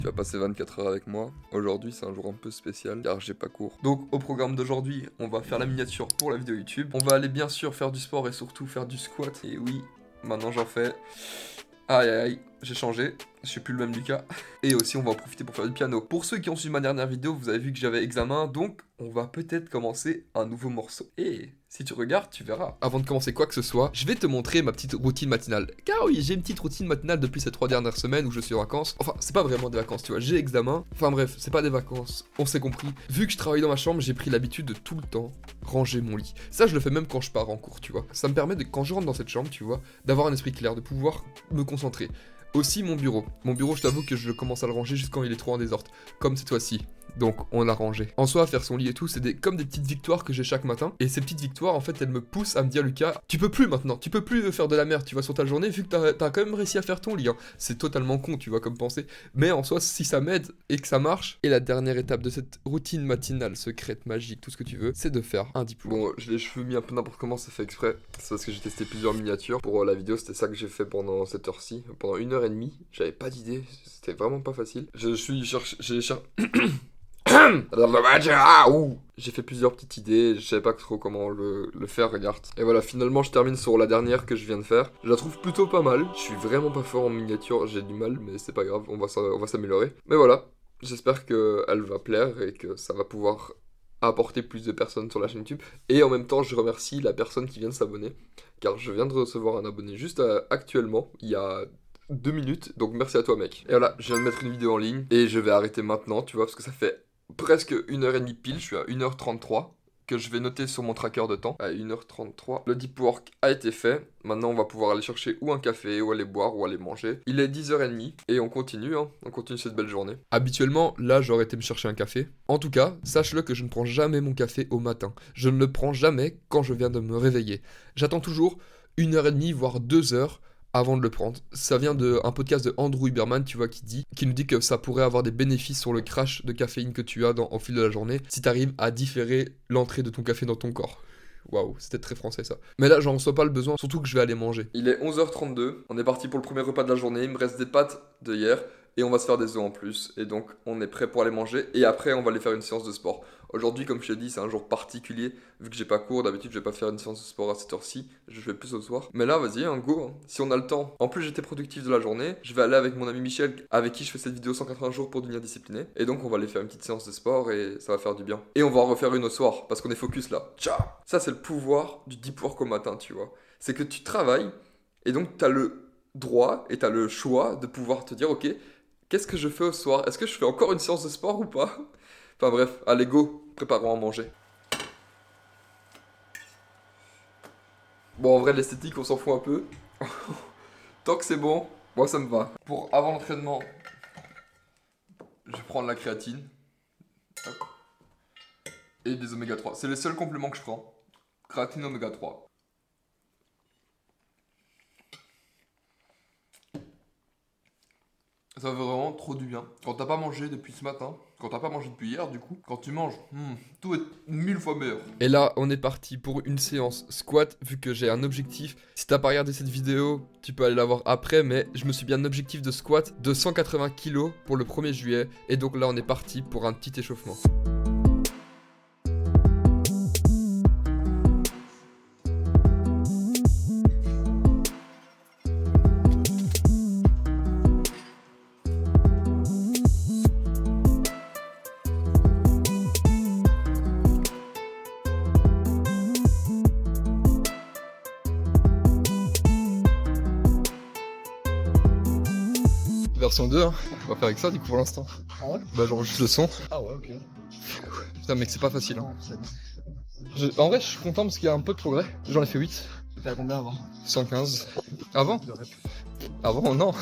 Tu vas passer 24 heures avec moi. Aujourd'hui, c'est un jour un peu spécial car j'ai pas cours. Donc, au programme d'aujourd'hui, on va faire la miniature pour la vidéo YouTube. On va aller bien sûr faire du sport et surtout faire du squat. Et oui, maintenant j'en fais. Aïe aïe aïe, j'ai changé, je suis plus le même Lucas. Et aussi on va en profiter pour faire du piano. Pour ceux qui ont suivi ma dernière vidéo, vous avez vu que j'avais examen, donc on va peut-être commencer un nouveau morceau. Et si tu regardes, tu verras. Avant de commencer quoi que ce soit, je vais te montrer ma petite routine matinale. Car oui, j'ai une petite routine matinale depuis ces 3 dernières semaines où je suis en vacances. Enfin, c'est pas vraiment des vacances, tu vois, j'ai examen. Enfin bref, c'est pas des vacances, on s'est compris. Vu que je travaille dans ma chambre, j'ai pris l'habitude de tout le temps ranger mon lit. Ça, je le fais même quand je pars en cours, tu vois. Ça me permet de, quand je rentre dans cette chambre, tu vois, d'avoir un esprit clair, de pouvoir me concentrer. Aussi mon bureau. Mon bureau, je t'avoue que je commence à le ranger juste quand il est trop en désordre. Comme cette fois-ci. Donc on l'a rangé. En soi, faire son lit et tout, c'est comme des petites victoires que j'ai chaque matin. Et ces petites victoires, en fait, elles me poussent à me dire, Lucas, tu peux plus maintenant, tu peux plus faire de la merde, tu vois, sur ta journée, vu que t'as quand même réussi à faire ton lit. Hein. C'est totalement con, tu vois, comme pensée. Mais en soi, si ça m'aide et que ça marche, et la dernière étape de cette routine matinale, secrète, magique, tout ce que tu veux, c'est de faire un diplôme. Bon, j'ai les cheveux mis un peu n'importe comment, ça fait exprès. C'est parce que j'ai testé plusieurs miniatures. Pour la vidéo, c'était ça que j'ai fait pendant cette heure-ci. Pendant 1h30, j'avais pas d'idée, c'était vraiment pas facile. J'ai fait plusieurs petites idées, je savais pas trop comment le faire, regarde. Et voilà, finalement je termine sur la dernière que je viens de faire. Je la trouve plutôt pas mal, je suis vraiment pas fort en miniature, j'ai du mal, mais c'est pas grave, on va s'améliorer. Mais voilà, j'espère qu'elle va plaire et que ça va pouvoir apporter plus de personnes sur la chaîne YouTube. Et en même temps, je remercie la personne qui vient de s'abonner, car je viens de recevoir un abonné juste actuellement, il y a 2 minutes, donc merci à toi mec. Et voilà, je viens de mettre une vidéo en ligne et je vais arrêter maintenant, tu vois, parce que ça fait presque 1h30 pile, je suis à 1h33 que je vais noter sur mon tracker de temps. À 1h33, le deep work a été fait. Maintenant, on va pouvoir aller chercher ou un café, ou aller boire, ou aller manger. Il est 10h30 et on continue, hein. On continue cette belle journée. Habituellement, là, j'aurais été me chercher un café. En tout cas, sache-le que je ne prends jamais mon café au matin. Je ne le prends jamais quand je viens de me réveiller. J'attends toujours 1h30, voire 2h avant de le prendre. Ça vient d'un podcast de Andrew Huberman, tu vois, qui nous dit que ça pourrait avoir des bénéfices sur le crash de caféine que tu as au fil de la journée si tu arrives à différer l'entrée de ton café dans ton corps. Waouh, c'était très français ça. Mais là, j'en reçois pas le besoin, surtout que je vais aller manger. Il est 11h32, on est parti pour le premier repas de la journée, il me reste des pâtes de hier, et on va se faire des œufs en plus. Et donc, on est prêt pour aller manger, et après, on va aller faire une séance de sport. Aujourd'hui, comme je t'ai dit, c'est un jour particulier, vu que j'ai pas cours, d'habitude, je vais pas faire une séance de sport à cette heure-ci, je fais plus au soir. Mais là, vas-y, un go, hein. Si on a le temps. En plus, j'étais productif de la journée, je vais aller avec mon ami Michel, avec qui je fais cette vidéo 180 jours pour devenir discipliné. Et donc, on va aller faire une petite séance de sport, et ça va faire du bien. Et on va en refaire une au soir, parce qu'on est focus là. Ciao. Ça, c'est le pouvoir du deep work au matin, tu vois. C'est que tu travailles, et donc, t'as le droit, et t'as le choix de pouvoir te dire, ok, qu'est-ce que je fais au soir? Est-ce que je fais encore une séance de sport ou pas? Enfin bref, allez go, préparons à manger. Bon, en vrai, l'esthétique, on s'en fout un peu. Tant que c'est bon, moi ça me va. Pour avant l'entraînement, je vais prendre la créatine. Hop. Et des oméga 3. C'est les seuls compléments que je prends. Créatine oméga 3. Ça fait vraiment trop du bien. Quand t'as pas mangé depuis ce matin, quand t'as pas mangé depuis hier, du coup, quand tu manges, tout est 1000 fois meilleur. Et là, on est parti pour une séance squat, vu que j'ai un objectif. Si t'as pas regardé cette vidéo, tu peux aller la voir après, mais je me suis bien un objectif de squat de 180 kg pour le 1er juillet. Et donc là, on est parti pour un petit échauffement. Version 2, hein. On va faire avec ça du coup pour l'instant. Ah ouais? Bah genre juste le son. Ah ouais, ok. Putain mec c'est pas facile hein. En vrai je suis content parce qu'il y a un peu de progrès. J'en ai fait 8. T'étais à combien avant? 115. Avant? Avant non.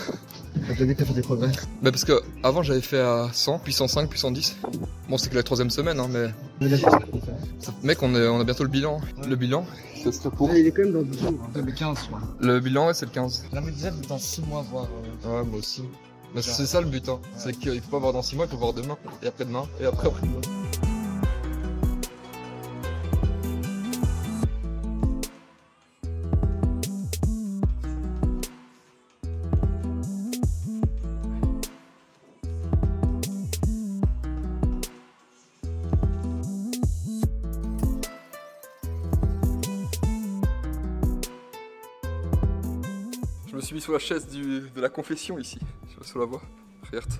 T'as déjà dit que t'as fait des progrès? Bah parce que avant j'avais fait à 100, puis 105, puis 110. Bon c'est que la 3ème semaine hein mais... Mec on a bientôt le bilan. Ouais. Le bilan, ça serait pour... Il est quand même dans 10 jours. 2015, je crois. Le bilan ouais c'est le 15. J'avais déjà dans 6 mois voir. Ouais moi aussi. Mais c'est ça le but hein. Ouais. C'est qu'il faut pas voir dans 6 mois, il faut voir demain. Et après-demain. Et après-demain. suis mis sur la chaise de la confession ici. Je sais pas si on la voit. Regarde.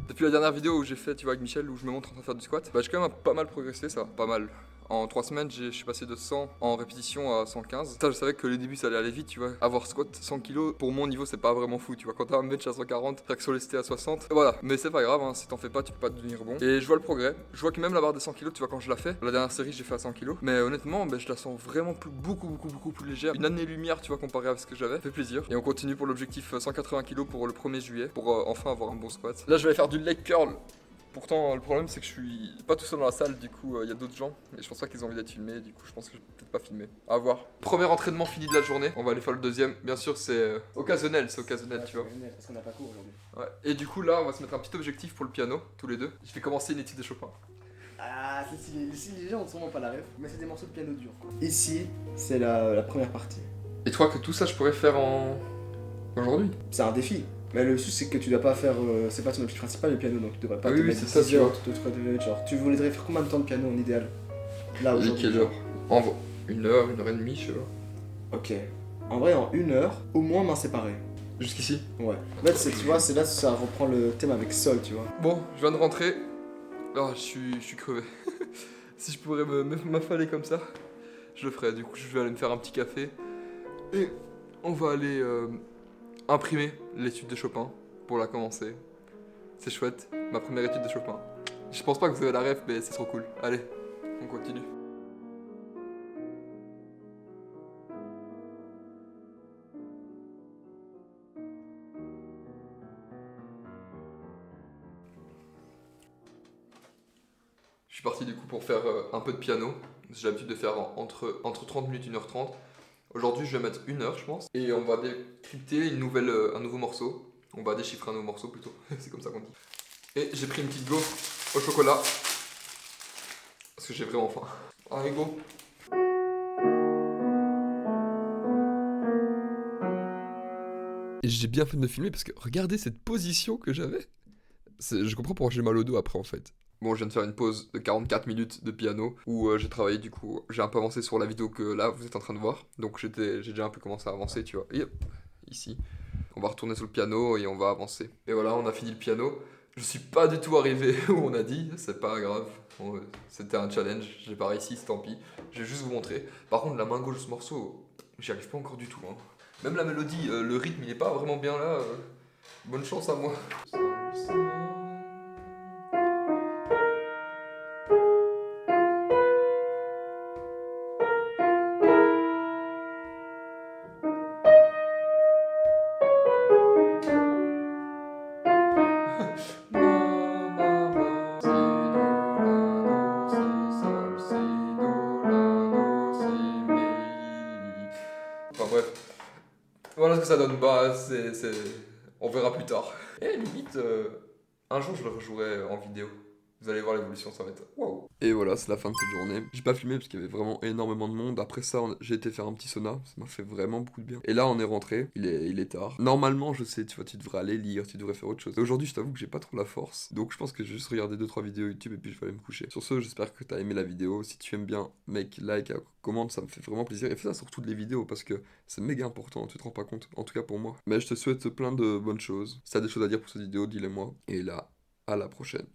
Depuis la dernière vidéo où j'ai fait, tu vois, avec Michel, où je me montre en train de faire du squat, bah j'ai quand même pas mal progressé, ça va, pas mal. En 3 semaines, je suis passé de 100 en répétition à 115. Ça, je savais que les débuts ça allait aller vite, tu vois. Avoir squat 100 kg, pour mon niveau, c'est pas vraiment fou, tu vois. Quand t'as un bench à 140, traction lestée à 60, voilà. Mais c'est pas grave, hein, si t'en fais pas, tu peux pas devenir bon. Et je vois le progrès. Je vois que même la barre des 100 kg, tu vois, quand je la fais, la dernière série, j'ai fait à 100 kg. Mais honnêtement, bah, je la sens vraiment beaucoup plus légère. Une année-lumière, tu vois, comparé à ce que j'avais. Ça fait plaisir. Et on continue pour l'objectif 180 kg pour le 1er juillet, pour enfin avoir un bon squat. Là, je vais faire du leg curl. Pourtant, le problème, c'est que je suis pas tout seul dans la salle, du coup, il y a d'autres gens. Et je pense pas qu'ils ont envie d'être filmés, du coup, je pense que je vais peut-être pas filmer. À voir. Premier entraînement fini de la journée. On va aller faire le deuxième. Bien sûr, c'est occasionnel, tu vois. Parce qu'on a pas cours aujourd'hui. Ouais. Et du coup, là, on va se mettre un petit objectif pour le piano, tous les deux. Je vais commencer une étude de Chopin. Ah, c'est stylé. Ici, les gens ont sûrement pas la ref, mais c'est des morceaux de piano dur. Ici, c'est la première partie. Et toi, que tout ça, je pourrais faire aujourd'hui? C'est un défi. Mais le souci, c'est que tu dois pas faire. C'est pas ton objectif principal le piano, donc tu devrais pas te Oui, mettre c'est ça, 10 tu heures, vois. genre, tu voudrais faire combien de temps de piano en idéal? Là, Et aujourd'hui. quelle heure? En vrai, 1 heure, 1 heure et demie, je sais pas. Ok. En vrai, en 1 heure, au moins main séparée. Jusqu'ici? Ouais. En fait, tu vois, c'est là ça reprend le thème avec sol, tu vois. Bon, je viens de rentrer. Oh, je suis crevé. Si je pourrais m'affaler comme ça, je le ferais. Du coup, je vais aller me faire un petit café. Et on va aller imprimer l'étude de Chopin pour la commencer. C'est chouette, ma première étude de Chopin. Je pense pas que vous avez la ref, mais c'est trop cool. Allez, on continue. Je suis parti du coup pour faire un peu de piano. J'ai l'habitude de faire entre 30 minutes et 1h30. Aujourd'hui, je vais mettre 1 heure, je pense. Et on va décrypter un nouveau morceau. On va déchiffrer un nouveau morceau plutôt. C'est comme ça qu'on dit. Et j'ai pris une petite gaufre au chocolat. Parce que j'ai vraiment faim. Allez, go! Et j'ai bien fait de me filmer parce que regardez cette position que j'avais. Je comprends pourquoi j'ai mal au dos après en fait. Bon, je viens de faire une pause de 44 minutes de piano où j'ai travaillé du coup. J'ai un peu avancé sur la vidéo que là vous êtes en train de voir. Donc j'ai déjà un peu commencé à avancer, tu vois. Et hop, ici. On va retourner sur le piano et on va avancer. Et voilà, on a fini le piano. Je suis pas du tout arrivé où on a dit, c'est pas grave. Bon, c'était un challenge, j'ai pas réussi, c'est tant pis. Je vais juste vous montrer. Par contre, la main gauche de ce morceau, j'y arrive pas encore du tout. Hein. Même la mélodie, le rythme, il est pas vraiment bien là. Bonne chance à moi. Enfin bref, voilà ce que ça donne. Bah, on verra plus tard. Et limite, un jour je le rejouerai en vidéo. Vous allez voir l'évolution, ça va être waouh. Et voilà, c'est la fin de cette journée. J'ai pas filmé parce qu'il y avait vraiment énormément de monde. Après ça, j'ai été faire un petit sauna. Ça m'a fait vraiment beaucoup de bien. Et là, on est rentré. Il est tard. Normalement, je sais, tu vois, tu devrais aller lire, tu devrais faire autre chose. Et aujourd'hui, je t'avoue que j'ai pas trop la force. Donc, je pense que je vais juste regarder 2-3 vidéos YouTube et puis je vais aller me coucher. Sur ce, j'espère que t'as aimé la vidéo. Si tu aimes bien, mec, like, commente, ça me fait vraiment plaisir. Et fais ça sur toutes les vidéos parce que c'est méga important. Tu te rends pas compte. En tout cas pour moi. Mais je te souhaite plein de bonnes choses. Si t'as des choses à dire pour cette vidéo, dis-les moi. Et là, à la prochaine.